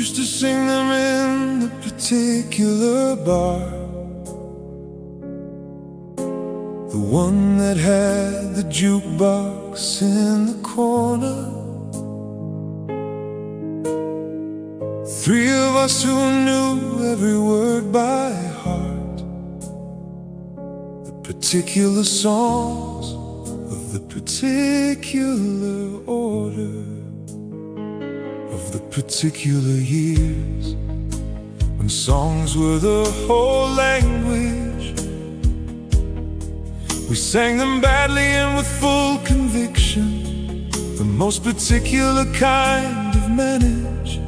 Used to sing them in a particular bar, the one that had the jukebox in the corner. Three of us who knew every word by heart, the particular songs of the particular order of the particular years, when songs were the whole language. We sang them badly and with full conviction, the most particular kind of manage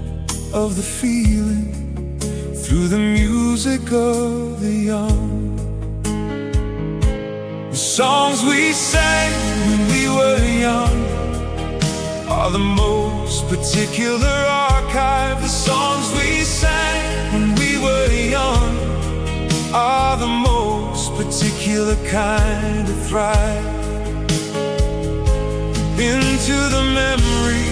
of the feeling through the music of the young. The songs we sang when we were young are the most particular archive. The songs we sang when we were young are the most particular kind of thrive into the memory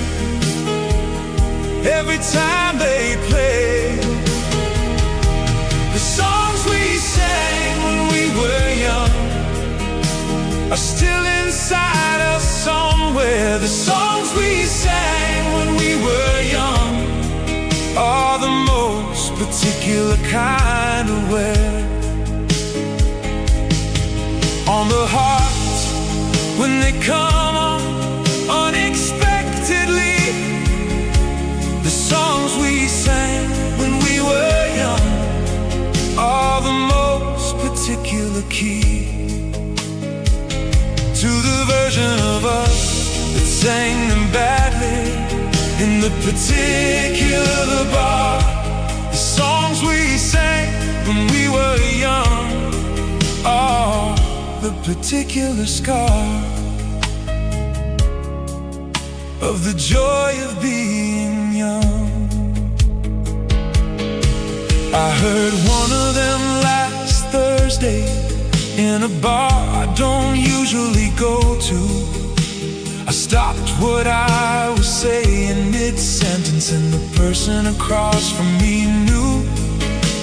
every time they play. The songs we sang when we were young are still inside us somewhere. The songs we sang when we were young are the most particular kind of wear on the heart when they come on unexpectedly. The songs we sang when we were young are the most particular key to the version of us that sang them badly in the particular bar. The songs we sang when we were young are the particular scar of the joy of being young. I heard one of them last Thursday in a bar I don't usually go to. I stopped what I was saying mid-sentence, and the person across from me knew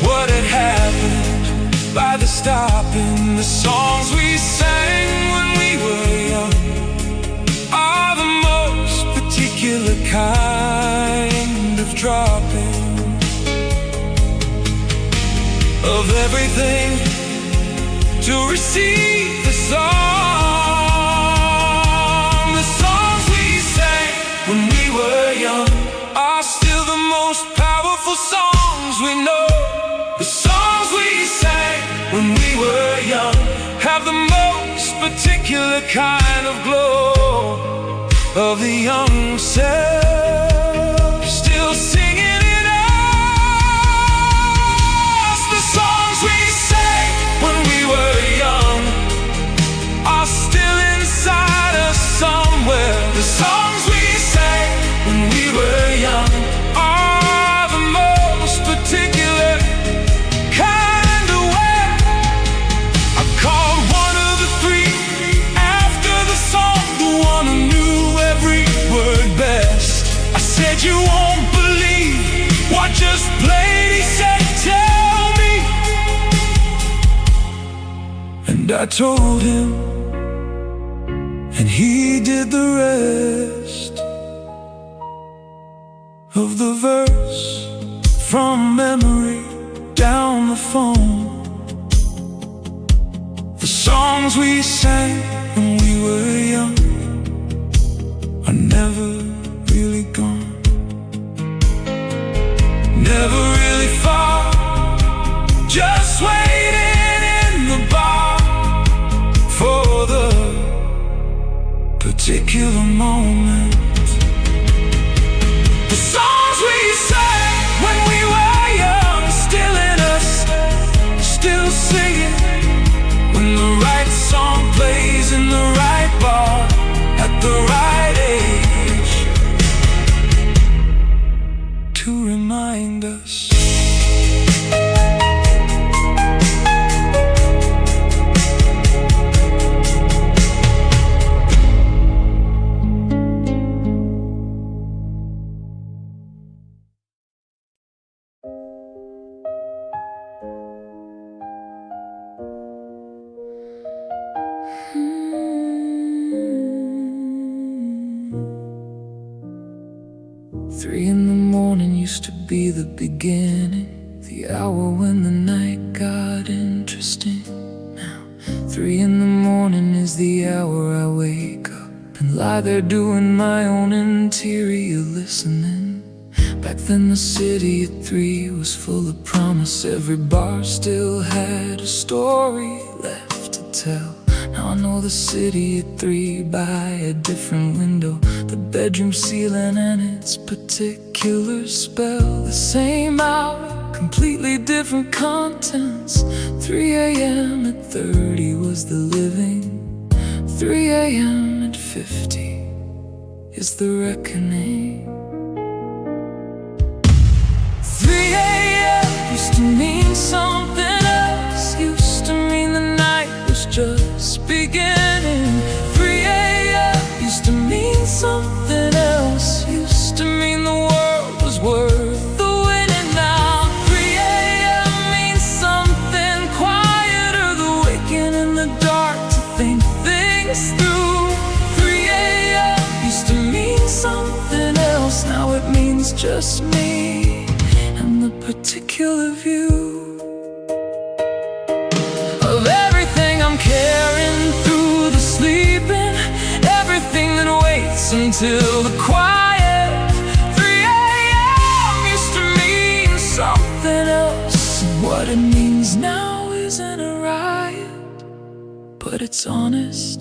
what had happened by the stopping. The songs we sang when we were young are the most particular kind of dropping of everything to receive the song. The songs we sang when we were young are still the most powerful songs we know. The songs we sang when we were young have the most particular kind of glow of the young self still singing in us. The songs we sang when we were young are still inside us somewhere. The songs we sang when we were young are the most particular kind of way. I called one of the three after the song, the one who knew every word best. I said, you won't believe what just played. He said, tell me. And I told him, and he did the rest of the verse from memory down the phone. The songs we sang when we were young are never really gone, never really far, just waiting in the bar for the particular moment. The songs we sang when we were young still in us, still singing when the right song plays in the right bar at the right age to remind us. used to be the beginning, the hour when the night got interesting. Now 3 in the morning is the hour I wake up and lie there doing my own interior listening. Back then the city at 3 was full of promise. Every bar still had a story left to tell. Now I know the city at 3 by a different window, the bedroom ceiling and its particular spell. The same hour, completely different contents. 3 a.m. at 30 was the living. 3 a.m. at 50 is the reckoning. 3 a.m. used to mean something else. Used to mean the night was just beginning. 3 a.m. used to mean something else. Used to mean the world was worth the winning. Now 3 a.m. means something quieter, the waking in the dark to think things through. 3 a.m. used to mean something else. Now it means just me and the particular view of everything I'm carrying through the sleeping, everything that waits until the quiet. 3 a.m. used to mean something else, and what it means now isn't a riot, but it's honest,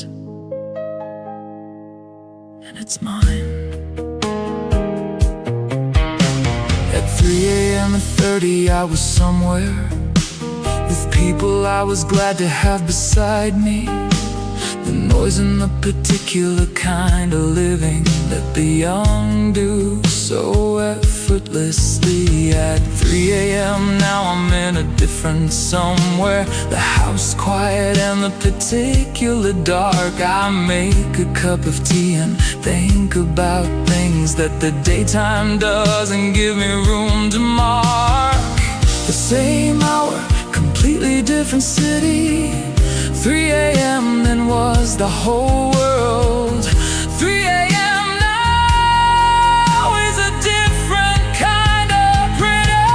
and it's mine. At 3 a.m. at 30 I was somewhere with people I was glad to have beside me. The noise and the particular kind of living that the young do so effortlessly. At 3 a.m. now I'm in a different somewhere, the house quiet and the particular dark. I make a cup of tea and think about things that the daytime doesn't give me room to mark. The same hour, completely different city. 3 a.m. then was the whole world. 3 a.m. now is a different kind of pretty.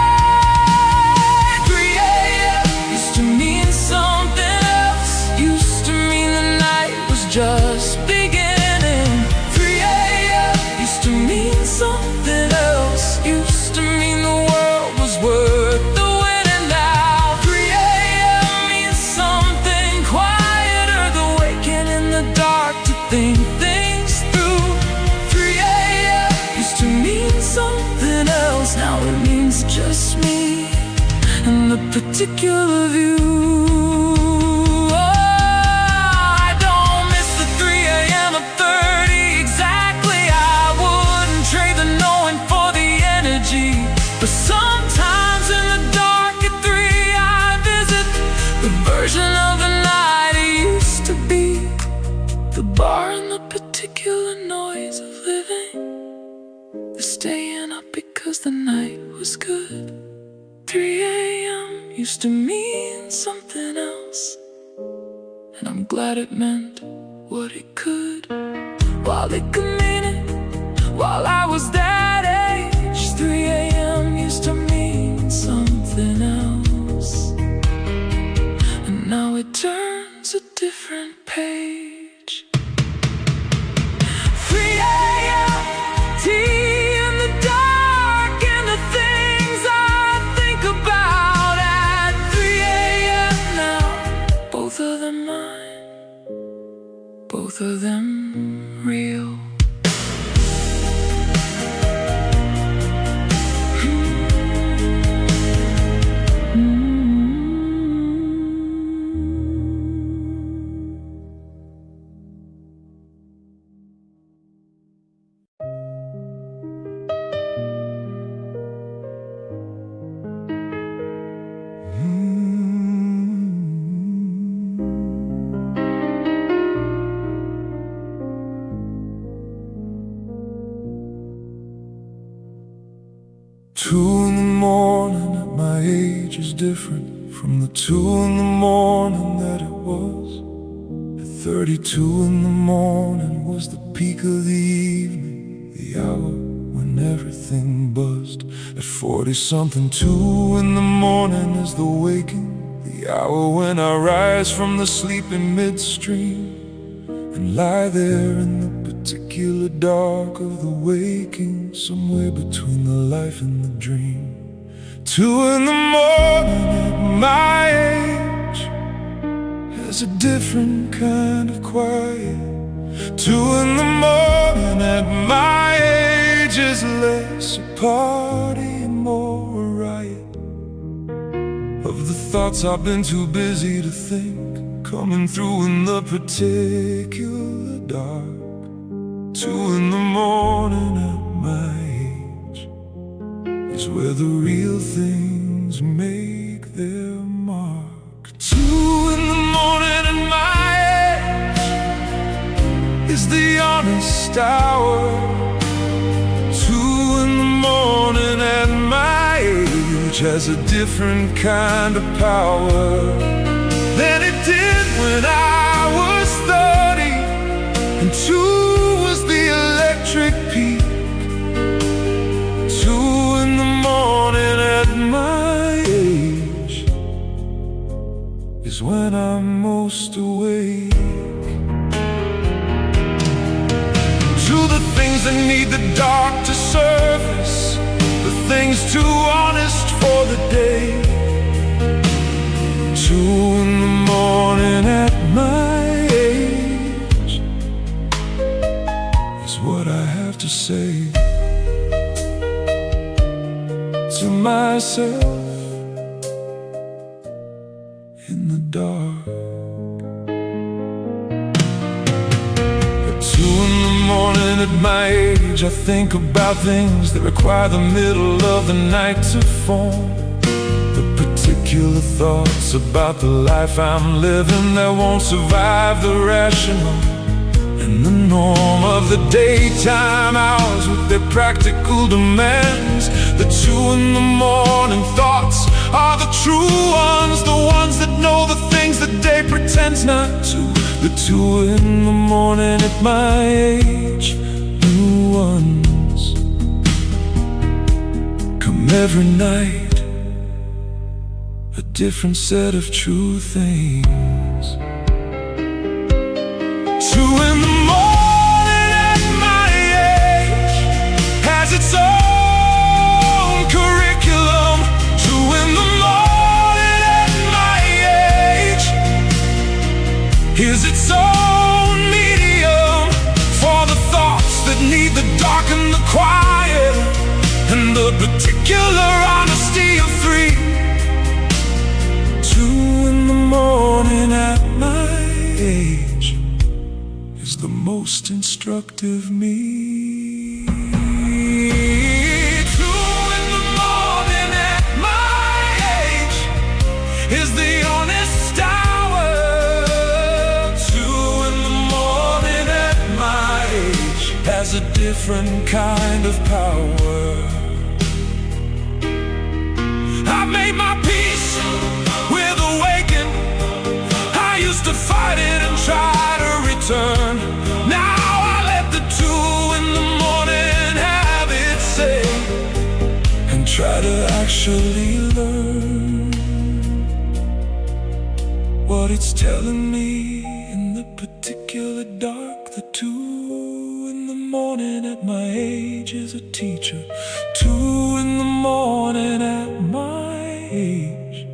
3 a.m. used to mean something else. Used to mean the night was just beginning. 3 a.m. used to mean something else. Used to mean the world was worth the winning. Now 3 a.m. means something quieter, the waking in the dark to think things through. 3 a.m. used to mean something else. Now it means just me and the particular view. I don't miss the 3 a.m. at 30 exactly. I wouldn't trade the knowing for the energy. But sometimes in the dark at 3 I visit the version of the night it used to be. The bar and the particular noise of living, the staying up because the night was good. 3 a.m. used to mean something else, and I'm glad it meant what it could. While it could mean it, while I was that age, 3 a.m. used to mean something else, and now it turns a different page. 3 a.m. tea in the dark and the things I think about. At 3 a.m. now, both of them mine, both of them real. Two in the morning at my age is different from the 2 in the morning that it was. At 32 in the morning was the peak of the evening, the hour when everything buzzed. At 40-something, 2 in the morning is the waking, the hour when I rise from the sleep in midstream and lie there in the particular dark of the waking, somewhere between the life and the dream. 2 in the morning at my age has a different kind of quiet. 2 in the morning at my age is less a party and more a riot of the thoughts I've been too busy to think, coming through in the particular dark. 2 in the morning at my age is where the real things make their mark. 2 in the morning at my age is the honest hour. 2 in the morning at my age has a different kind of power than it did when I was 30, and 2 was the electric peak. 2 in the morning at my age is when I'm most awake. To the things that need the dark to surface, the things too honest for the day. 2 in the morning at my age is what I have to say to myself in the dark. At 2 in the morning at my age, I think about things that require the middle of the night to form. The particular thoughts about the life I'm living that won't survive the rational and the norm of the daytime hours with their practical demands. The 2 in the morning thoughts are the true ones, the ones that know the things that day pretends not to. The 2 in the morning at my age, new ones come every night, a different set of true things. 2 in the morning at my age has its own curriculum. 2 in the morning at my age is its own medium for the thoughts that need the dark and the quiet and the particular honesty of 3. 2 in the morning at my age is the most instructive me. 2 in the morning at my age is the honest hour. 2 in the morning at my age has a different kind of power. I've made my peace with awakening. I used to fight it and try to return. Now I let the 2 in the morning have its say and try to actually learn what it's telling me in the particular dark. The 2 in the morning at my age is a teacher. 2 in the morning at my age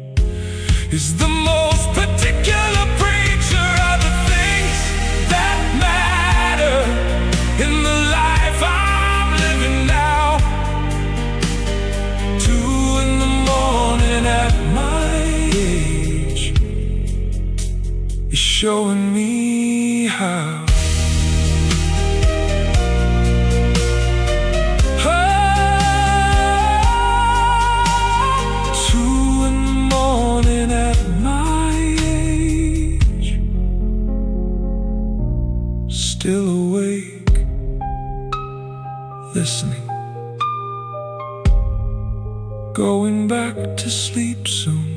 is the most particular preacher of the things that matter in the life I'm living now. 2 in the morning at my age is showing me how. Still awake, listening, going back to sleep soon.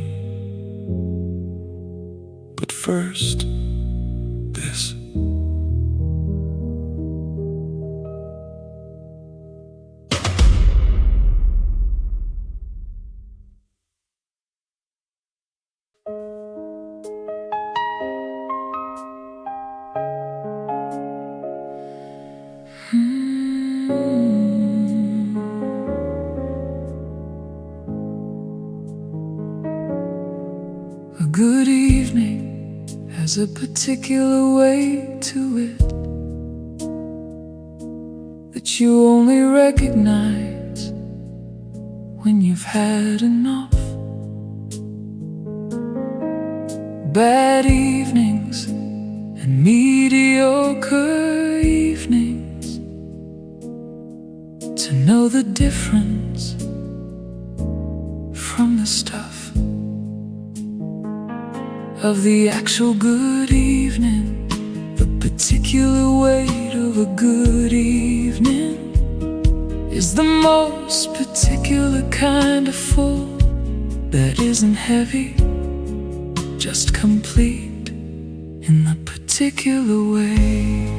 But first, this. There's a particular way to it that you only recognize when you've had enough. Bad evenings and mediocre evenings, to know the difference from the stuff of the actual good evening. The particular weight of a good evening is the most particular kind of full that isn't heavy, just complete in the particular way.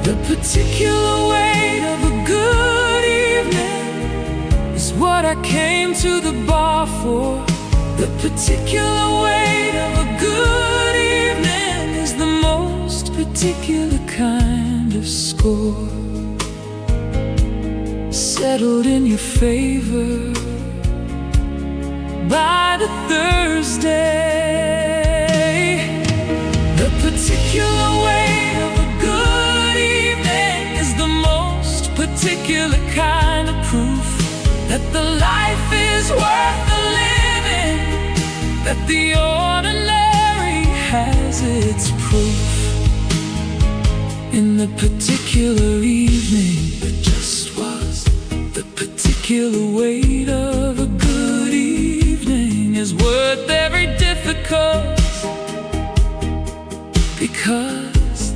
The particular weight of a good evening is what I came to the bar for. The particular weight of a good evening is the most particular kind of score, settled in your favor by the Thursday. The particular weight of a good evening is the most particular kind of proof that the life is worth the living, that the ordinary has its proof. In the particular evening that just was, the particular weight of a good evening is worth every difficult, because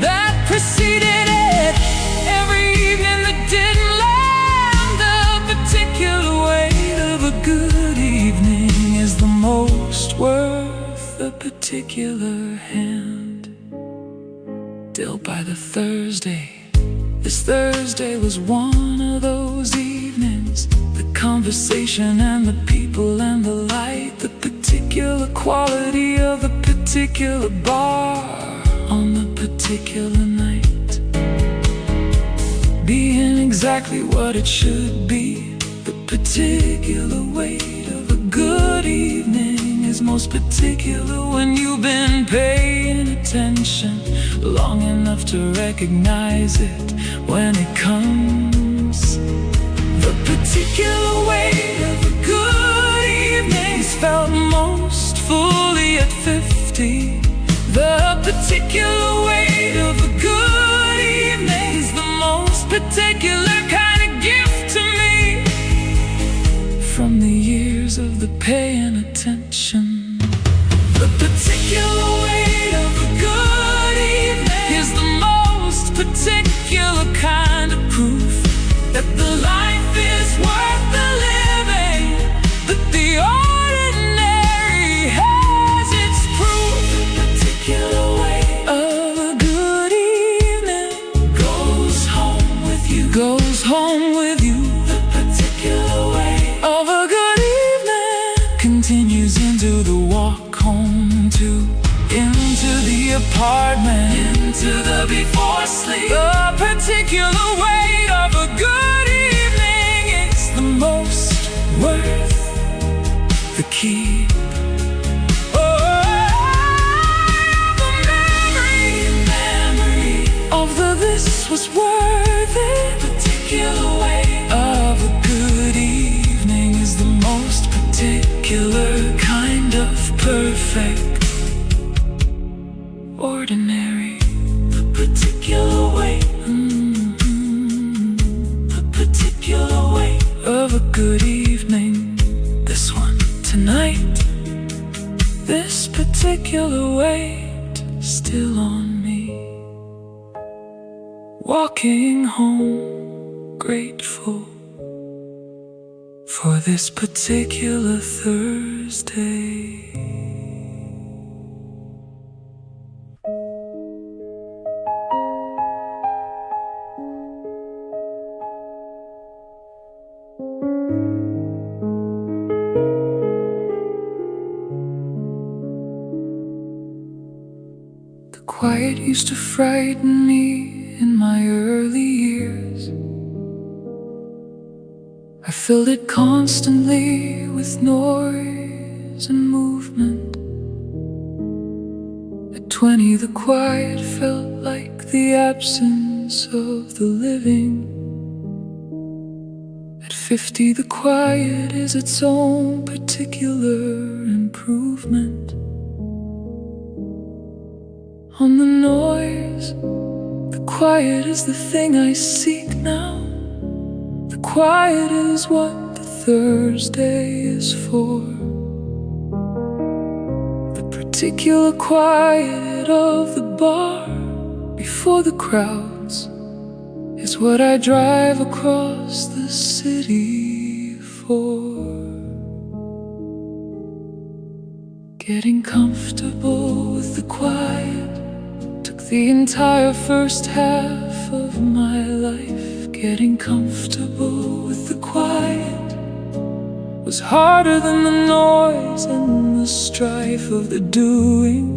that preceded it. Every evening that didn't land, the particular weight of a good evening is the most worth a particular hand dealt by the Thursday. This Thursday was one of those evenings. The conversation and the people and the light, the particular quality of the particular bar on the particular night, being exactly what it should be. The particular weight of a good evening is most particular when you've been paying attention long enough to recognize it when it comes. The particular weight of a good evening is felt most fully at 50. The particular weight of a good evening is the most particular kind of gift to me from the years of the paying attention. The particular weight of a good evening is the most particular kind of proof that the life is worth the living, that the ordinary has its proof. The particular weight of a good evening goes home with you, goes home with you. The particular weight of a good evening continues into the walk home too, into the apartment, into the before sleep. The particular weight of a good evening is the most worth the keep. Oh, the memory of the this was worth it. The particular weight of a good evening is the most particular kind of perfect ordinary. The particular weight, the particular weight of a good evening. This one tonight, this particular weight still on me. Walking home grateful for this particular Thursday. Quiet used to frighten me in my early years. I filled it constantly with noise noise and movement. At 20, the quiet felt like the absence of the living. At 50, the quiet is its own particular improvement. On the noise, the quiet is the thing I seek now. The quiet is what the Thursday is for. The particular quiet of the bar before the crowds is what I drive across the city for. Getting comfortable with the quiet took the entire first half of my life. Getting comfortable with the quiet was harder than the noise and the strife of the doing,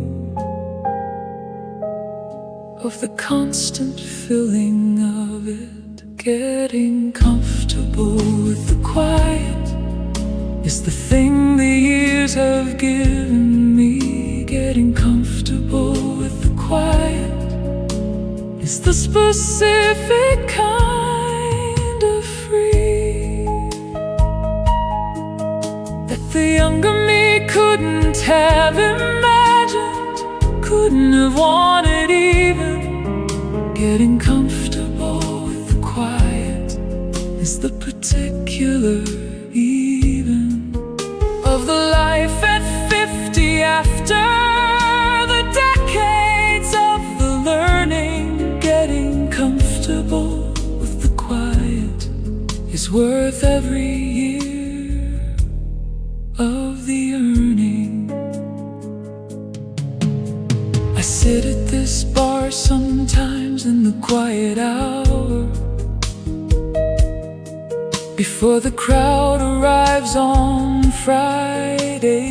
of the constant filling of it. Getting comfortable with the quiet is the thing the years have given me. Getting comfortable with the quiet is the specific kind of free that the younger me couldn't have imagined, couldn't have wanted even. Getting comfortable with the quiet is the particular even of the life at 50 after the decades of the learning. Getting comfortable with the quiet is worth every year of the earning. I sit at this bar sometimes in the quiet hour before the crowd arrives on Friday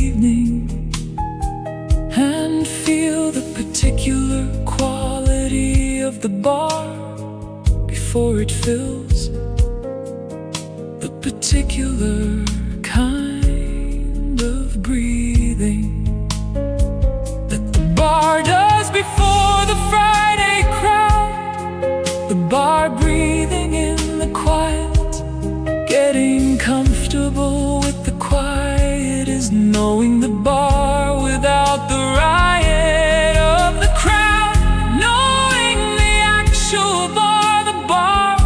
evening, and feel the particular quality of the bar before it fills, the particular kind of breathing that the bar does before the Friday crowd, the bar breathing in the quiet. Getting comfortable with the quiet is knowing the bar without the riot of the crowd, knowing the actual bar, the bar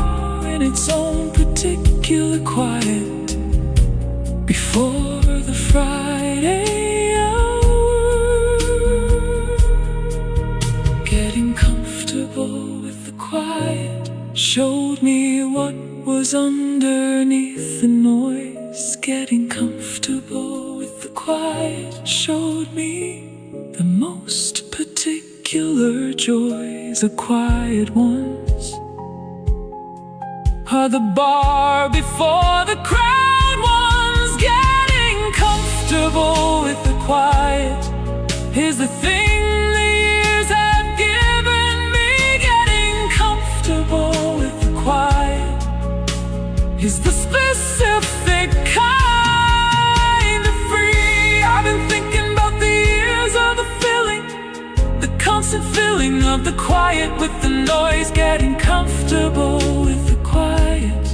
in its own particular quiet before the Friday hour. Getting comfortable with the quiet showed me what was underneath the noise. Getting comfortable with the quiet showed me the most particular joys. The quiet ones are the bar before the crowd ones. Getting comfortable with the quiet is the thing the years have given me. Getting comfortable with the quiet is the specific kind of free. I've been thinking about the years of the filling, the constant filling of the quiet with the noise. Getting comfortable with the quiet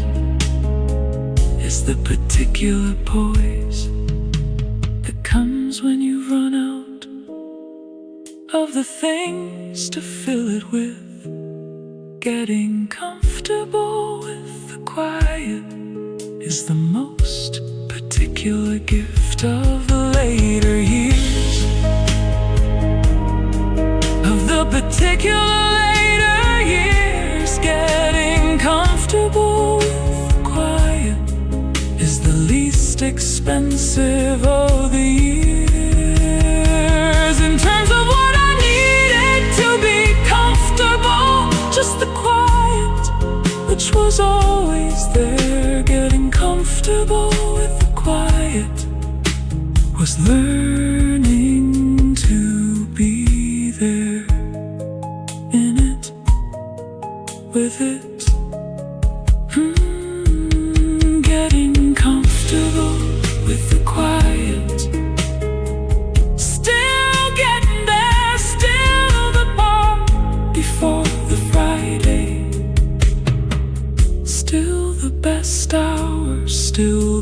is the particular poise that comes when you run out of the things to fill it with. Getting comfortable with the quiet is the most particular gift of the later years, of the particular later years. Getting comfortable with the quiet is the least expensive of the years. In terms of what I needed to be comfortable, just the quiet, which was always there. Getting comfortable with the quiet was learning to be there, in it, with it. Getting comfortable with the quiet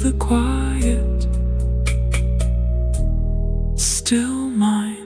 the quiet, still mine.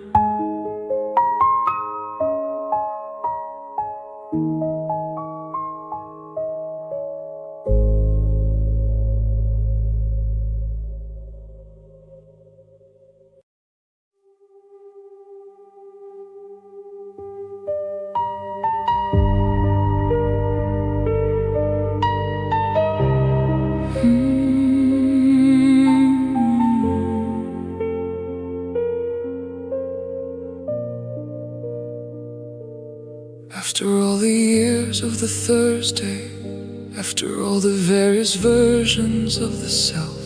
After all the years of the Thursday, after all the various versions of the self,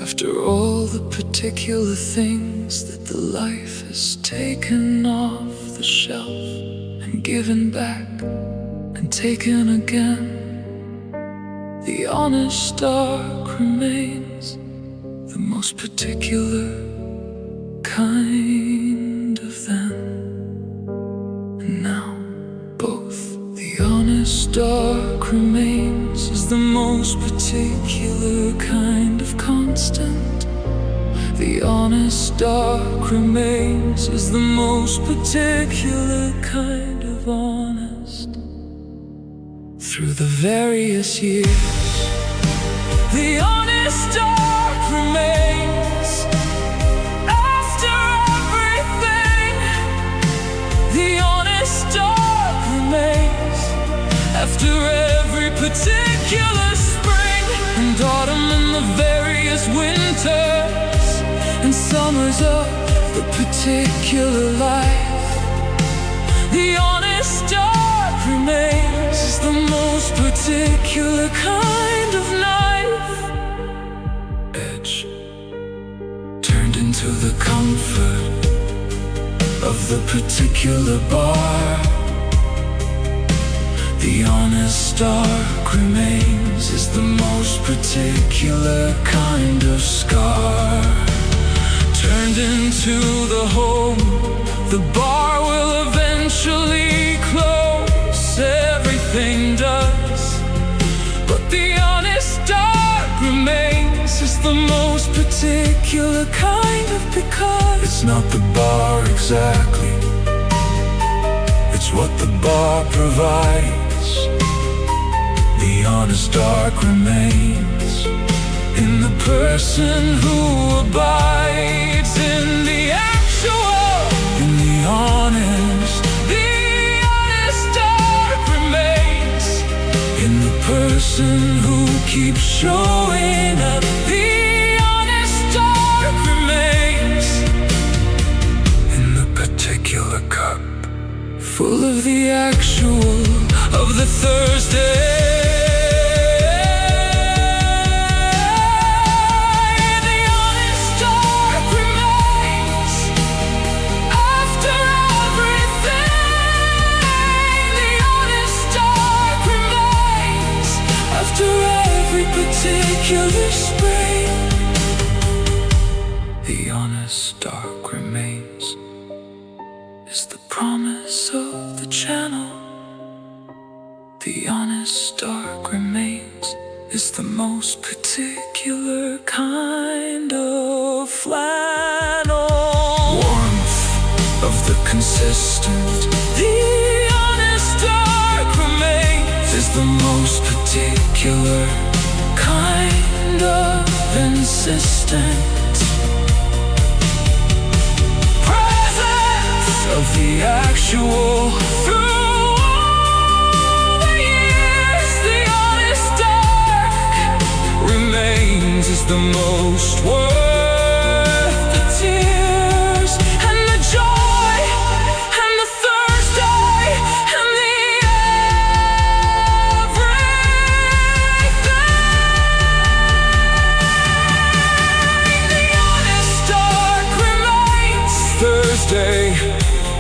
after all the particular things that the life has taken off the shelf and given back and taken again, the honest dark remains the most particular kind of them. And now both the honest dark remains is the most particular kind of constant. The honest dark remains is the most particular kind of honest. Through the various years, the honest dark remains. After everything, the honest dark remains. After every particular spring and autumn and the various winters and summers of the particular life, the honest dark remains is the most particular kind of knife. Edge turned into the comfort of the particular bar. The honest dark remains is the most particular kind of scar. Turned into the home, the bar will eventually close. Everything does, but the honest dark remains is the most particular kind of, because it's not the bar exactly, it's what the bar provides. The honest dark remains in the person who abides in the actual, in the honest. The honest dark remains in the person who keeps showing up. The honest dark remains in the particular cup full of the actual of the Thursday. Particular spring, the honest dark remains is the promise of the channel. The honest dark remains is the most particular kind of flannel. Warmth of the consistent. The honest dark remains is the most particular kind of insistent. Presence of the actual through all the years. The honest dark remains is the most worth the tears and the joy and the Thursday and the Thursday,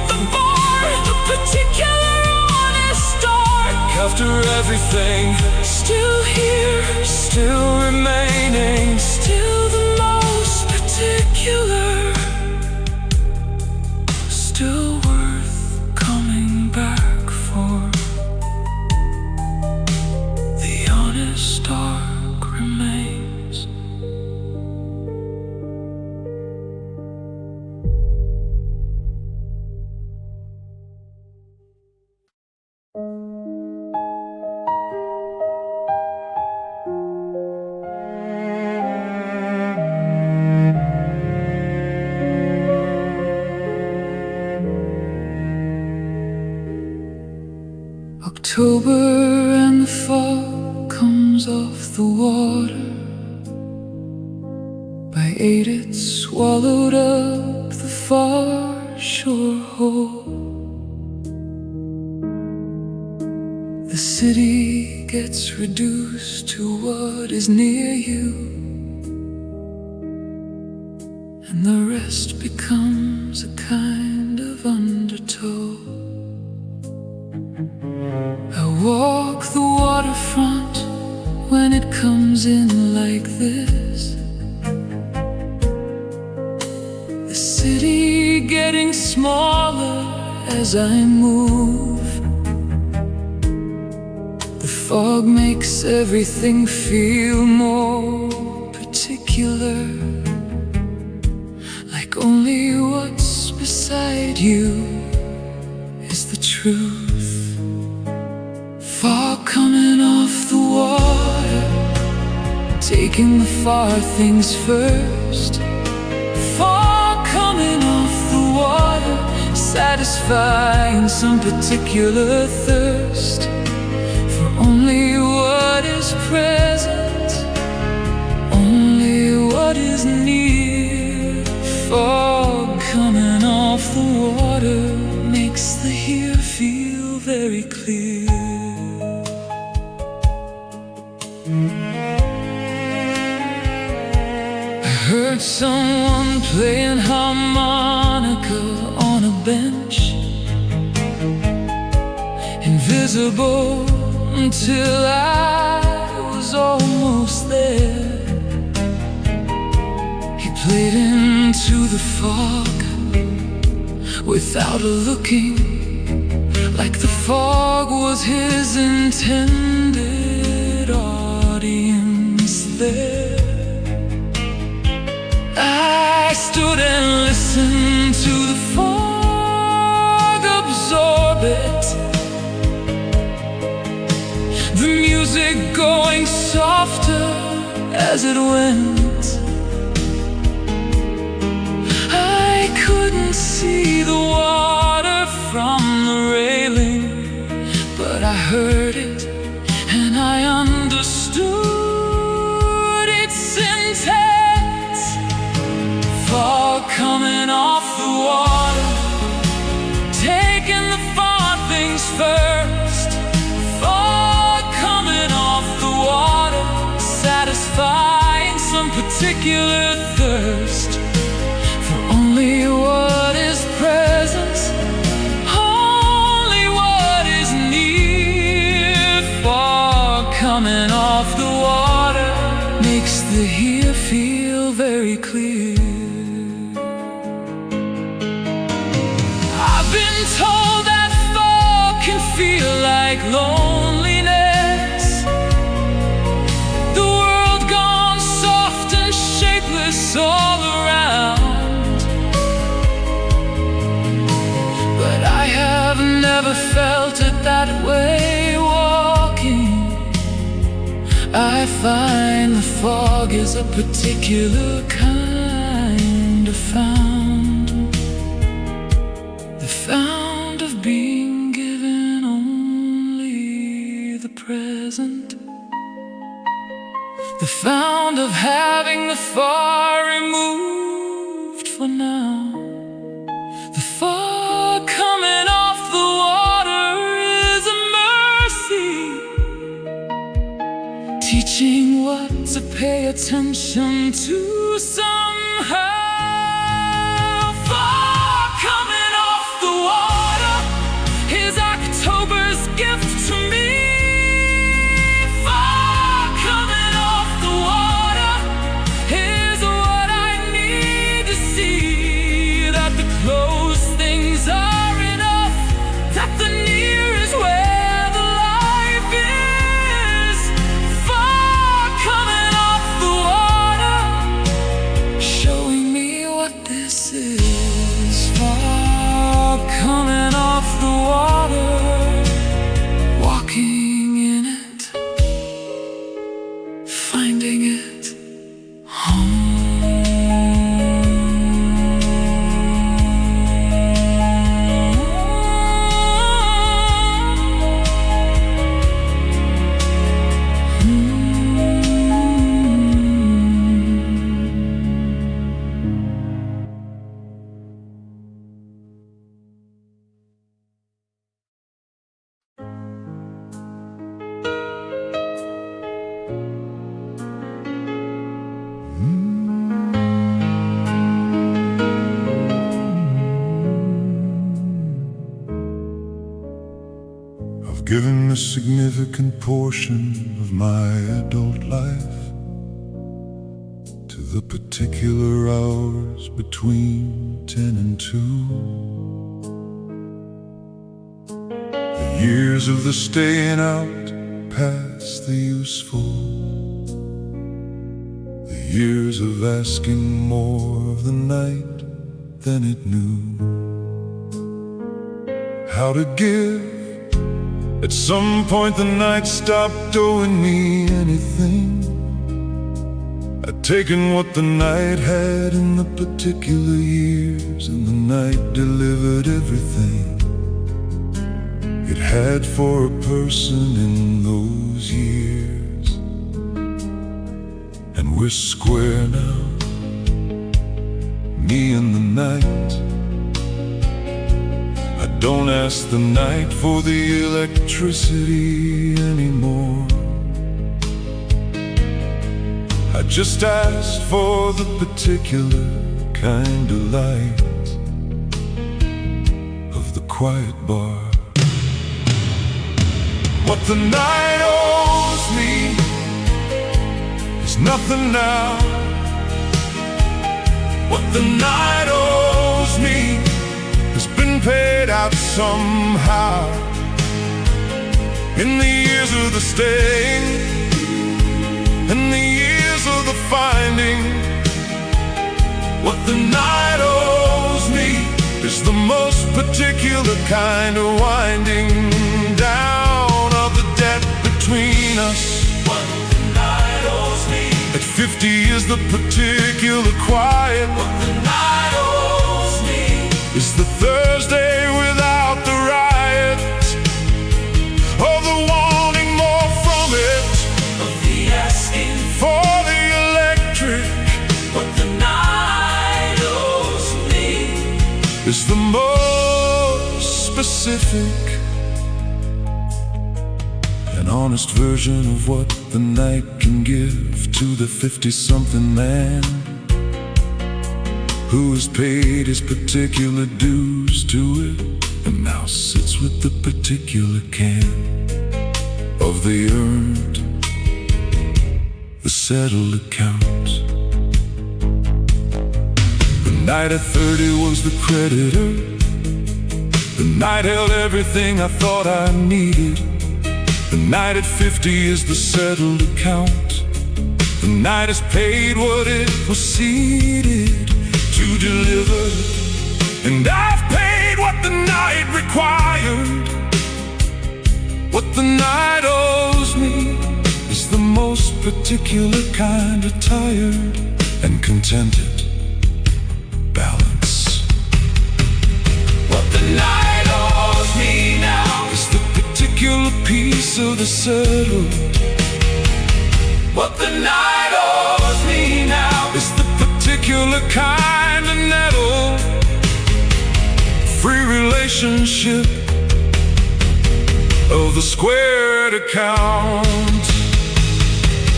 the bar, the particular honest dark. After everything, still here, still remaining, still the most particular, still worth coming back for. The honest dark remains. October and the fog comes off the water. By 8 it swallowed up the far shore whole. The city gets reduced to what is near you, and the rest becomes a kind of undertow. I walk the waterfront when it comes in like this. The city getting smaller as I move. The fog makes everything feel more particular, like only what's beside you is the truth. Fog coming off the water, taking the far things first. Fog coming off the water, satisfying some particular thirst for only what is present, only what is near. Fog coming off the water makes the here feel very clear. I heard someone playing harmonica on a bench, invisible until I was almost there. He played into the fog without a looking, like the fog was his intended audience there. I stood and listened to the fog absorb it, the music going softer as it went. I couldn't see the water from the railing, but I heard it and I understood its intent. Fog coming off the water, taking the far things first. Fog coming off the water, satisfying some particular thirst for only what is present, only what is near. Fog coming off the water makes the here feel very clear. I've been told that fog can feel like loneliness, the world gone soft and shapeless all around. But I have never felt it that way walking. I find the fog is a particular kind of found, the found of being given only the present, the found of having the far removed for now. The fog coming off the water is a mercy, teaching what to pay attention to somehow. Fog coming off the water is October's gift to me. Fog coming off the water is what I need to see, that the close things are enough, that the near is where the life is. Fog coming off the water, showing me what this is. Fog coming off the water, walking in it, finding it home. given a significant portion of my adult life to the particular hours between 10 and 2. The years of the staying out past the useful, the years of asking more of the night than it knew how to give. At some point the night stopped owing me anything. I'd taken what the night had in the particular years, and the night delivered everything it had for a person in those years. And we're square now, me and the night. I don't ask the night for the electricity anymore. I just asked for the particular kind of light of the quiet bar. What the night owes me is nothing now. What the night owes me has been paid out somehow. In the years of the staying, in the years of the finding, what the night owes me is the most particular kind of winding down of the debt between us. What the night owes me at 50 is the particular quiet. What the night owes me is the Thursday without the riot, of the wanting more from it, of the asking for the electric. What the night owes me is the most specific and honest version of what the night can give to the 50-something man who has paid his particular dues to it, and now sits with the particular can of the earned, the settled account. The night at 30 was the creditor. The night held everything I thought I needed. The night at 50 is the settled account. The night has paid what it was seeded to deliver, and I've paid what the night required. What the night owes me is the most particular kind of tired and contented balance. What the night owes me now is the particular piece of the settled. What the night owes me now is the particular kind of nettle, free relationship of the squared account.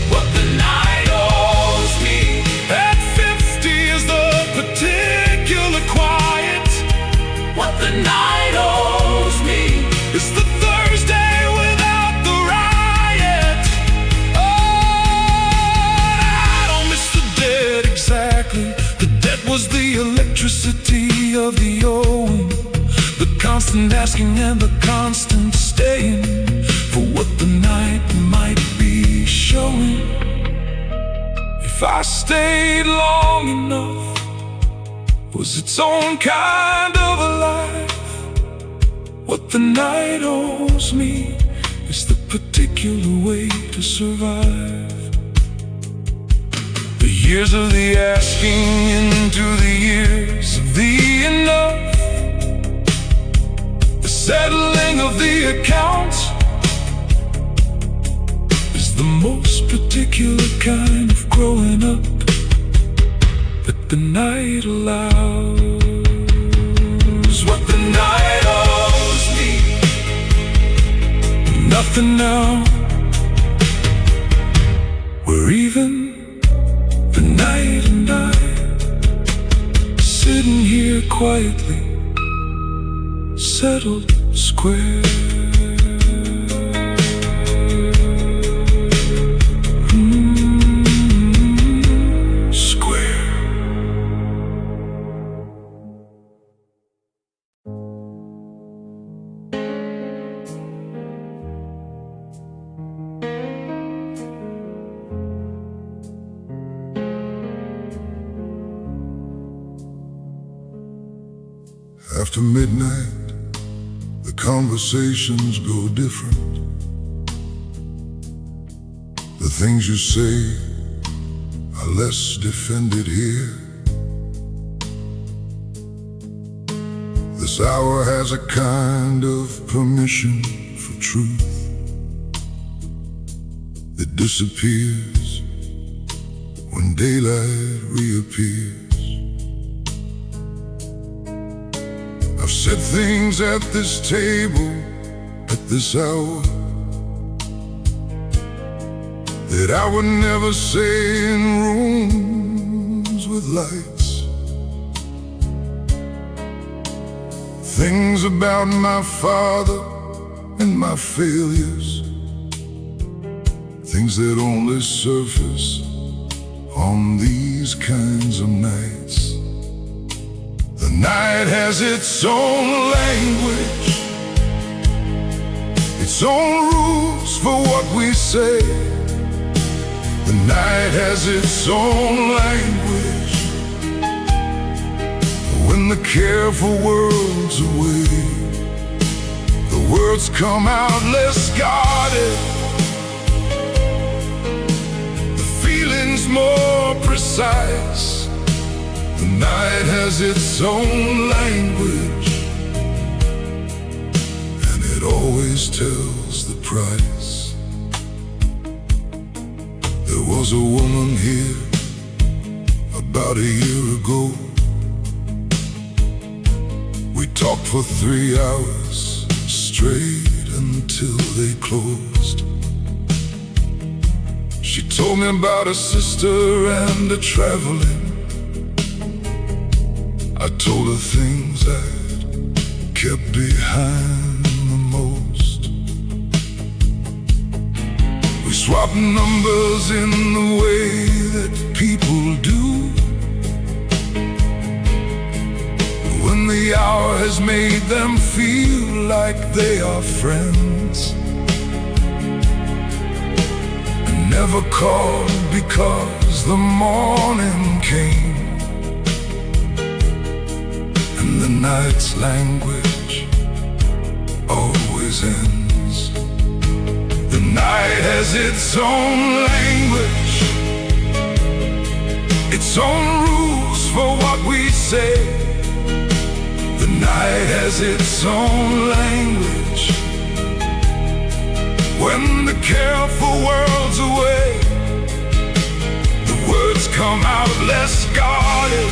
What the night owes me at 50 is the particular quiet. What the night owes me is the Thursday without the riot. Oh, I don't miss the debt exactly. The debt was the electricity of the owing, the constant asking and the constant staying for what the night might be showing. If I stayed long enough, was its own kind of a life. What the night owes me is the particular way to survive. The years of the asking into the years of the enough, the settling of the accounts is the most particular kind of growing up that the night allows. What the night owes me, nothing now. We're even, the night and I, sitting here quietly, settled square. After midnight, the conversations go different. The things you say are less defended here. This hour has a kind of permission for truth. It disappears when daylight reappears. I've said things at this table, at this hour, that I would never say in rooms with lights. Things about my father and my failures, things that only surface on these kinds of nights. The night has its own language, its own rules for what we say. The night has its own language. When the careful world's away, the words come out less guarded, the feelings more precise. The night has its own language, and it always tells the price. There was a woman here about a year ago. We talked for 3 hours straight until they closed. She told me about her sister and her traveling. I told her things I'd kept behind the most. We swapped numbers in the way that people do. When the hour has made them feel like they are friends, and never called because the morning came, and the night's language always ends. The night has its own language, its own rules for what we say. The night has its own language. When the careful world's away, the words come out less guarded,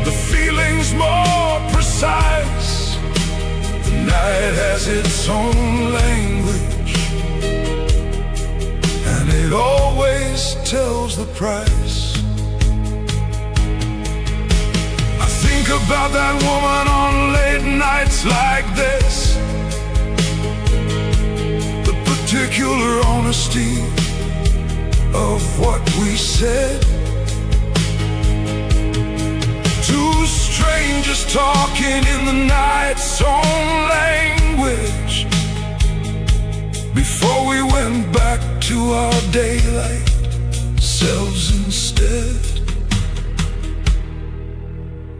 the feelings more precise. The night has its own language, and it always tells the price. Think about that woman on late nights like this, the particular honesty of what we said. Two strangers talking in the night's own language, before we went back to our daylight selves instead.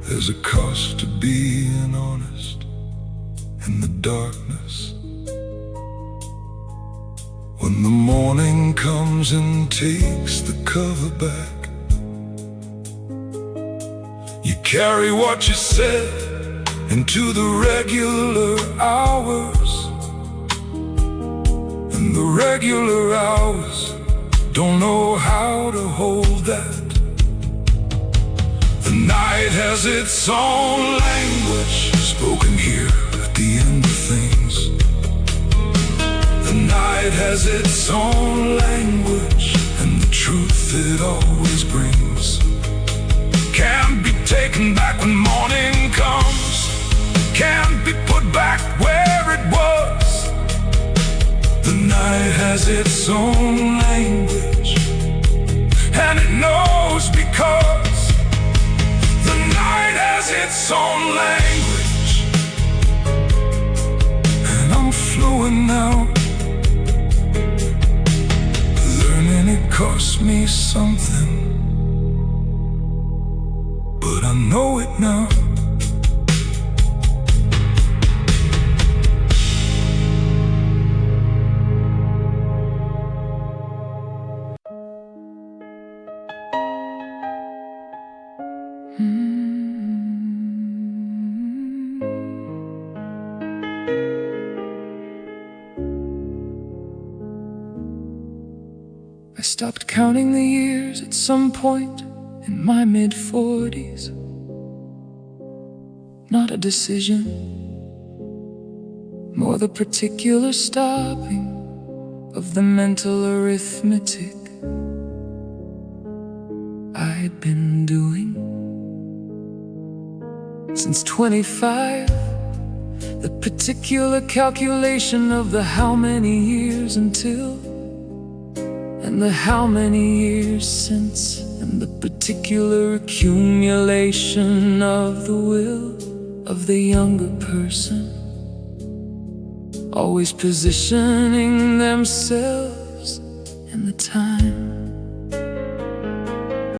There's a cost to being honest in the darkness. When the morning comes and takes the cover back, you carry what you said into the regular hours, and the regular hours don't know how to hold that. The night has its own language, spoken here at the end of things. The night has its own language, and the truth it always brings can't be taken back when morning comes, can't be put back where it was. The night has its own language, and it knows because the night has its own language. And I'm fluent now, learning it cost me something, but I know it now. I stopped counting the years at some point in my mid-40s. Not a decision, more the particular stopping of the mental arithmetic I'd been doing. Since 25, the particular calculation of the how many years until, and the how many years since, and the particular accumulation of the will of the younger person, always positioning themselves in the time.